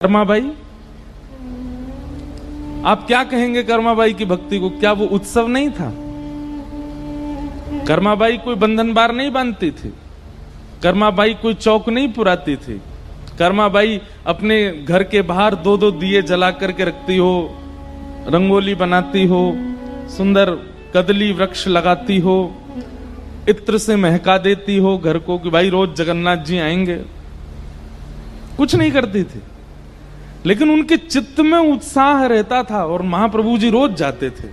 कर्माबाई, आप क्या कहेंगे कर्माबाई की भक्ति को? क्या वो उत्सव नहीं था? कर्माबाई कोई बंधन बार नहीं बांधती थी, कर्माबाई कोई चौक नहीं पुराती थी, कर्माबाई अपने घर के बाहर दो दो दिए जला करके रखती हो, रंगोली बनाती हो, सुंदर कदली वृक्ष लगाती हो, इत्र से महका देती हो घर को कि भाई रोज जगन्नाथ जी आएंगे। कुछ नहीं करती थी, लेकिन उनके चित्त में उत्साह रहता था और महाप्रभु जी रोज जाते थे।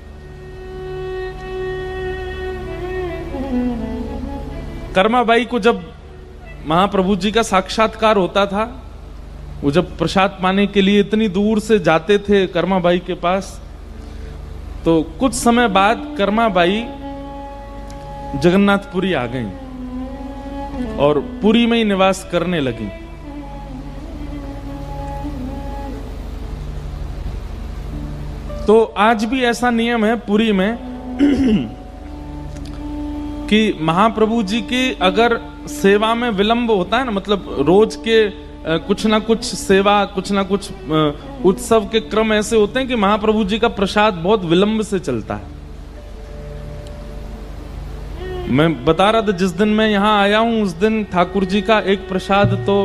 कर्माबाई को जब महाप्रभु जी का साक्षात्कार होता था, वो जब प्रसाद पाने के लिए इतनी दूर से जाते थे कर्माबाई के पास, तो कुछ समय बाद कर्माबाई जगन्नाथपुरी आ गईं और पुरी में ही निवास करने लगी। तो आज भी ऐसा नियम है पुरी में कि महाप्रभु जी की अगर सेवा में विलंब होता है ना, मतलब रोज के कुछ ना कुछ सेवा, कुछ ना कुछ उत्सव के क्रम ऐसे होते हैं कि महाप्रभु जी का प्रसाद बहुत विलंब से चलता है। मैं बता रहा था जिस दिन मैं यहां आया हूं उस दिन ठाकुर जी का एक प्रसाद तो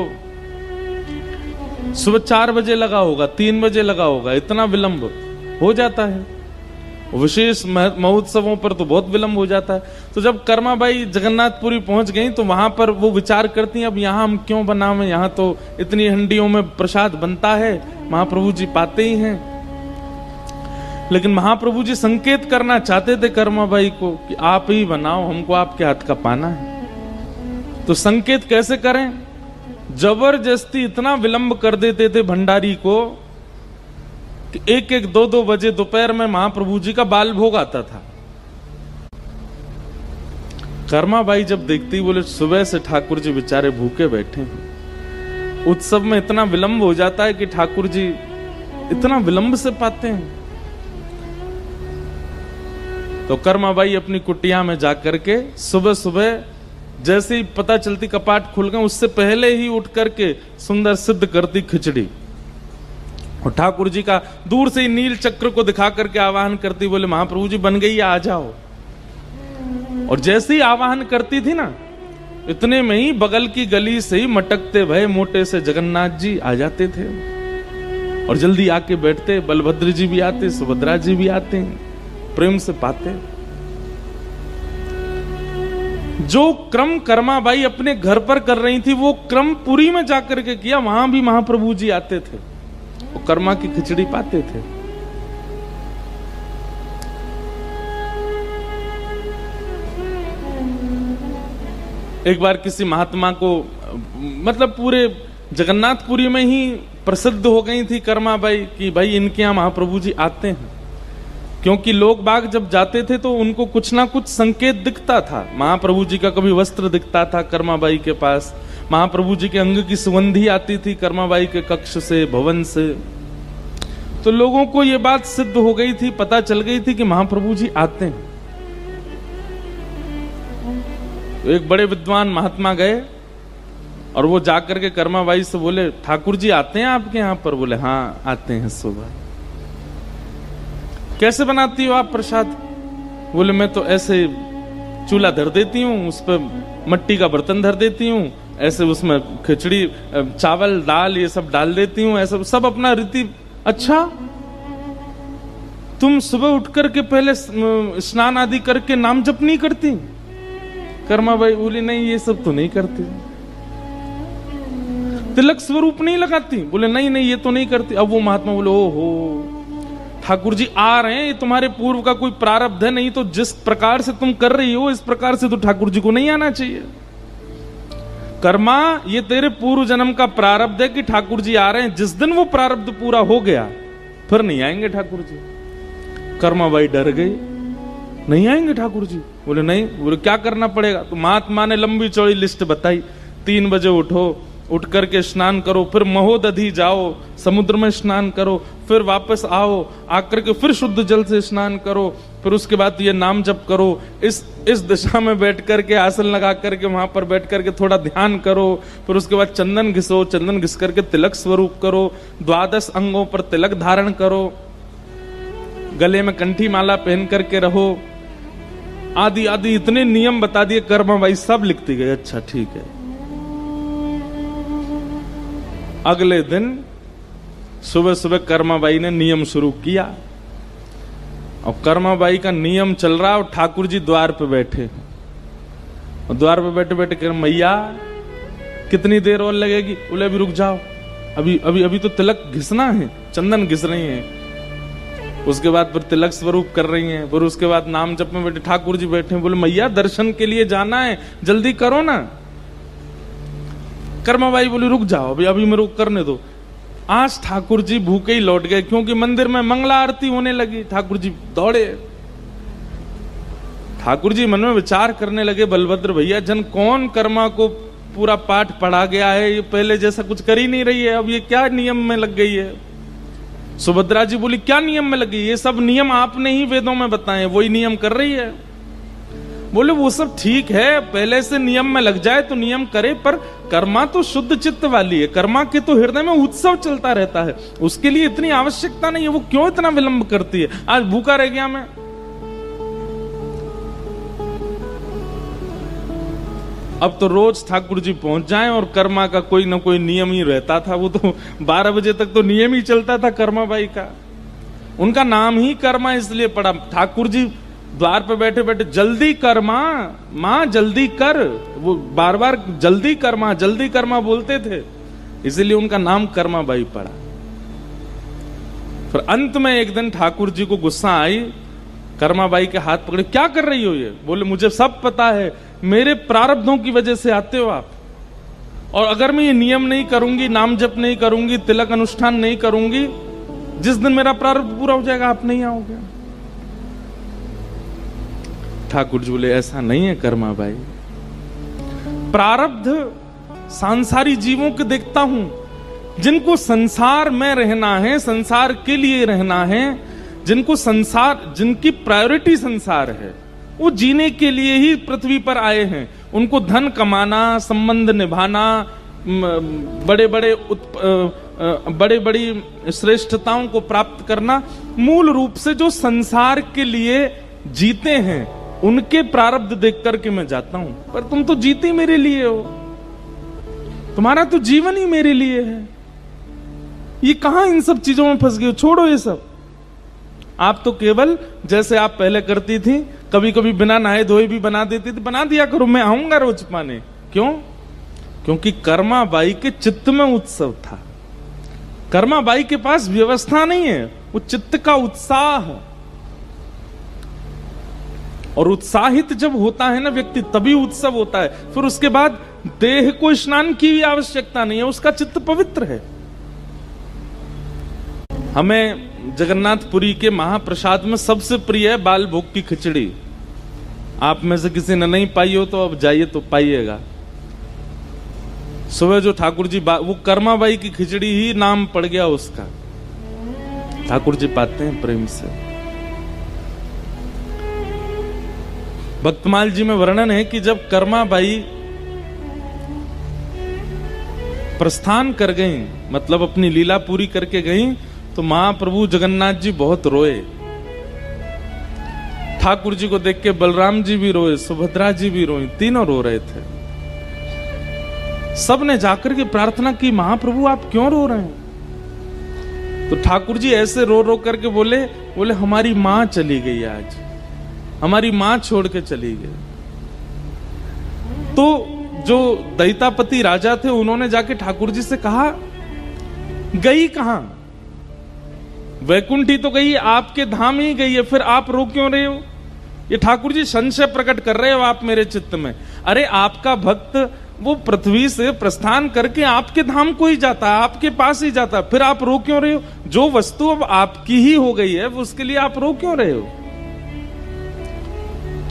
सुबह 4 बजे लगा होगा, 3 बजे लगा होगा, इतना विलंब हो जाता है। विशेष महोत्सवों पर तो बहुत विलंब हो जाता है। तो जब कर्माबाई जगन्नाथपुरी पहुंच गई तो वहां पर वो विचार करती हैं, अब यहां हम क्यों बनावें, यहां तो इतनी हंडियों में प्रसाद बनता है, महाप्रभु जी पाते ही हैं। लेकिन महाप्रभु जी संकेत करना चाहते थे कर्माबाई को कि आप ही बनाओ, हमको आपके हाथ का पाना है। तो संकेत कैसे करें? जबरदस्ती इतना विलंब कर देते थे भंडारी को कि 1-1, 2-2 बजे दोपहर में महाप्रभु जी का बाल भोग आता था। कर्माबाई जब देखती, बोले सुबह से ठाकुर जी बेचारे भूखे बैठे हैं, उत्सव में इतना विलंब हो जाता है कि ठाकुर जी इतना विलंब से पाते हैं। तो कर्माबाई अपनी कुटिया में जाकर के सुबह सुबह जैसे ही पता चलती कपाट खुल गए, उससे पहले ही उठ करके सुंदर सिद्ध करती खिचड़ी और ठाकुर जी का दूर से ही नील चक्र को दिखा करके आवाहन करती, बोले महाप्रभु जी बन गई, आ जाओ। और जैसे ही आवाहन करती थी ना, इतने में ही बगल की गली से ही मटकते भय मोटे से जगन्नाथ जी आ जाते थे और जल्दी आके बैठते। बलभद्र जी भी आते, सुभद्रा जी भी आते, प्रेम से पाते। जो क्रम कर्माबाई अपने घर पर कर रही थी वो क्रम पुरी में जाकर के किया। वहां भी महाप्रभु जी आते थे, वो कर्मा की खिचड़ी पाते थे। एक बार किसी महात्मा को, मतलब पूरे जगन्नाथपुरी में ही प्रसिद्ध हो गई थी कर्माबाई कि भाई इनके यहां महाप्रभु जी आते हैं। क्योंकि लोग बाग जब जाते थे तो उनको कुछ ना कुछ संकेत दिखता था। महाप्रभु जी का कभी वस्त्र दिखता था कर्माबाई के पास, महाप्रभु जी के अंग की सुगंधी आती थी कर्माबाई के कक्ष से, भवन से। तो लोगों को यह बात सिद्ध हो गई थी, पता चल गई थी कि महाप्रभु जी आते हैं। तो एक बड़े विद्वान महात्मा गए और वो जाकर के कर्माबाई से बोले, ठाकुर जी आते हैं आपके यहां पर? बोले हाँ आते हैं सुबह। कैसे बनाती हो आप प्रसाद? बोले मैं तो ऐसे चूल्हा धर देती हूँ, उस पर मट्टी का बर्तन धर देती हूँ, ऐसे उसमें खिचड़ी, चावल, दाल ये सब डाल देती हूँ, ऐसा सब अपना रीति। अच्छा, तुम सुबह उठ करके पहले स्नान आदि करके नाम जप नहीं करती? कर्माबाई बोली नहीं, ये सब तो नहीं करती। तिलक स्वरूप नहीं लगाती? बोले नहीं नहीं, ये तो नहीं करती। अब वो महात्मा बोले, ओहो ठाकुर जी आ रहे हैं, ये तुम्हारे पूर्व का कोई प्रारब्ध है, नहीं तो जिस प्रकार से तुम कर रही हो इस प्रकार से तो ठाकुर जी को नहीं आना चाहिए। कर्मा, ये तेरे पूर्व जन्म का प्रारब्ध है कि ठाकुर जी आ रहे हैं, जिस दिन वो प्रारब्ध पूरा हो गया फिर नहीं आएंगे ठाकुर जी। कर्माबाई डर गई, नहीं आएंगे ठाकुर जी? बोले नहीं। बोले क्या करना पड़ेगा? तो महात्मा ने लंबी चौड़ी लिस्ट बताई, 3 बजे उठो, उठ करके स्नान करो, फिर महोदधि जाओ, समुद्र में स्नान करो, फिर वापस आओ, आकर के फिर शुद्ध जल से स्नान करो, फिर उसके बाद ये नाम जप करो, इस दिशा में बैठ करके आसन लगा करके वहां पर बैठ करके थोड़ा ध्यान करो, फिर उसके बाद चंदन घिसो, चंदन घिस करके तिलक स्वरूप करो, 12 अंगों पर तिलक धारण करो, गले में कंठी माला पहन करके रहो, आदि आदि इतने नियम बता दिए। कर्मा बाई सब लिखती गई, अच्छा ठीक है। अगले दिन सुबह सुबह कर्माबाई ने नियम शुरू किया, और कर्माबाई का नियम चल रहा, और ठाकुर जी द्वार पे बैठे हैं, और द्वार पे बैठे बैठे कह, मैया कितनी देर और लगेगी? बोले अभी रुक जाओ, अभी अभी अभी तो तिलक घिसना है, चंदन घिस रही हैं, उसके बाद फिर तिलक स्वरूप कर रही हैं, फिर उसके बाद नाम जप में बैठे ठाकुर जी बैठे हैं। बोले मैया दर्शन के लिए जाना है, जल्दी करो ना। कर्माबाई बोली रुक जाओ, अभी अभी मेरे को करने दो। आज ठाकुर जी भूखे ही लौट गए, क्योंकि मंदिर में मंगला आरती होने लगी। ठाकुर जी दौड़े, ठाकुर जी मन में विचार करने लगे, बलभद्र भैया जन कौन कर्मा को पूरा पाठ पढ़ा गया है, ये पहले जैसा कुछ कर ही नहीं रही है, अब ये क्या नियम में लग गई है। सुभद्रा जी बोली क्या नियम में लगी? ये सब नियम आपने ही वेदों में बताए, वही नियम कर रही है। बोले वो सब ठीक है, पहले से नियम में लग जाए तो नियम करे, पर कर्मा तो शुद्ध चित्त वाली है, कर्मा के तो हृदय में उत्सव चलता रहता है, उसके लिए इतनी आवश्यकता नहीं है, वो क्यों इतना विलंब करती है? आज भूखा रह गया मैं, अब तो रोज ठाकुर जी पहुंच जाएं, और कर्मा का कोई ना कोई नियम ही रहता था। वो तो 12 बजे तक तो नियम ही चलता था कर्मा बाई का, उनका नाम ही कर्मा इसलिए पड़ा। ठाकुर जी द्वार पे बैठे बैठे जल्दी कर माँ जल्दी कर, वो बार बार जल्दी कर माँ बोलते थे, इसीलिए उनका नाम कर्मा बाई पड़ा। फिर अंत में एक दिन ठाकुर जी को गुस्सा आई, कर्मा बाई के हाथ पकड़े, क्या कर रही हो ये? बोले मुझे सब पता है, मेरे प्रारब्धों की वजह से आते हो आप, और अगर मैं ये नियम नहीं करूंगी, नाम जप नहीं करूंगी, तिलक अनुष्ठान नहीं करूंगी, जिस दिन मेरा प्रारब्ध पूरा हो जाएगा आप नहीं आओगे। ठाकुर जी बोले ऐसा नहीं है कर्मा बाई, प्रारब्ध सांसारी जीवों के देखता हूं, जिनको संसार में रहना है, संसार के लिए रहना है, जिनको संसार, जिनकी प्रायोरिटी संसार है, वो जीने के लिए ही पृथ्वी पर आए हैं। उनको धन कमाना, संबंध निभाना, बड़े बड़ी श्रेष्ठताओं को प्राप्त करना, मूल रूप से जो संसार के लिए जीते हैं, उनके प्रारब्ध देख करके मैं जाता हूं। पर तुम तो जीते मेरे लिए हो, तुम्हारा तो जीवन ही मेरे लिए है, ये कहां इन सब चीजों में फंस गए हो? छोड़ो ये सब। आप तो केवल जैसे आप पहले करती थी, कभी कभी बिना नहाए धोए भी बना देती थी, बना दिया करो, मैं आऊंगा रोज पाने। क्यों? क्योंकि कर्मा बाई के चित्त में उत्सव था। कर्मा बाई के पास व्यवस्था नहीं है, वो चित्त का उत्साह, और उत्साहित जब होता है ना व्यक्ति, तभी उत्सव होता है। फिर उसके बाद देह को स्नान की भी आवश्यकता नहीं है, उसका चित्त पवित्र है। हमें जगन्नाथपुरी के महाप्रसाद में सबसे प्रिय है बाल भोग की खिचड़ी। आप में से किसी ने नहीं पाई हो तो अब जाइए तो पाइएगा। सुबह जो ठाकुर जी वो कर्मा बाई की खिचड़ी ही नाम पड़ गया उसका, ठाकुर जी पाते हैं प्रेम से। भक्तमाल जी में वर्णन है कि जब कर्मा बाई प्रस्थान कर गई, मतलब अपनी लीला पूरी करके गई, तो महाप्रभु जगन्नाथ जी बहुत रोए। ठाकुर जी को देख के बलराम जी भी रोए, सुभद्रा जी भी रोई, तीनों रो रहे थे। सब ने जाकर के प्रार्थना की, महाप्रभु आप क्यों रो रहे हैं? तो ठाकुर जी ऐसे रो रो करके बोले हमारी मां चली गई, आज हमारी मां छोड़ के चली गई। तो जो दैतापति राजा थे, उन्होंने जाके ठाकुर जी से कहा, गई कहां? वैकुंठी तो गई, आपके धाम ही गई है, फिर आप रो क्यों रहे हो? ये ठाकुर जी संशय प्रकट कर रहे हो आप मेरे चित्त में। अरे आपका भक्त वो पृथ्वी से प्रस्थान करके आपके धाम को ही जाता है, आपके पास ही जाता है, फिर आप रो क्यों रहे हो? जो वस्तु अब आपकी ही हो गई है, वो उसके लिए आप रो क्यों रहे हो?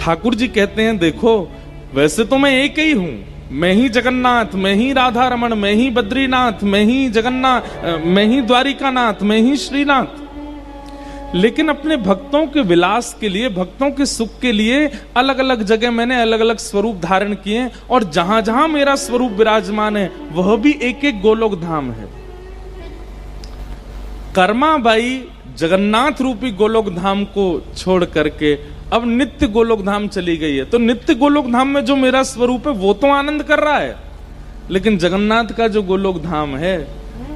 ठाकुर जी कहते हैं, देखो वैसे तो मैं एक ही हूं, मैं ही जगन्नाथ, मैं ही राधा रमण, मैं ही बद्रीनाथ, मैं ही जगन्नाथ, मैं ही द्वारिकानाथ, मैं ही श्रीनाथ। लेकिन अपने भक्तों के विलास के लिए, भक्तों के सुख के लिए अलग अलग जगह मैंने अलग अलग स्वरूप धारण किए, और जहां जहां मेरा स्वरूप विराजमान है वह भी एक एक गोलोक धाम है। कर्माबाई जगन्नाथ रूपी गोलोक धाम को छोड़ करके अब नित्य गोलोक धाम चली गई है। तो नित्य गोलोक धाम में जो मेरा स्वरूप है वो तो आनंद कर रहा है, लेकिन जगन्नाथ का जो गोलोक धाम है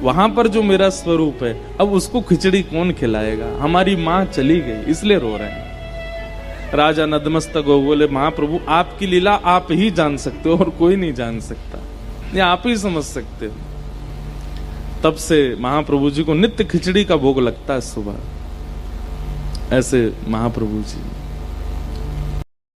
वहां पर जो मेरा स्वरूप है, अब उसको खिचड़ी कौन खिलाएगा? हमारी मां चली गई इसलिए रो रहे हैं। राजा नतमस्तक हो बोले, महाप्रभु आपकी लीला आप ही जान सकते हो और कोई नहीं जान सकता, ये आप ही समझ सकते हो। तब से महाप्रभु जी को नित्य खिचड़ी का भोग लगता है सुबह। ऐसे महाप्रभु जी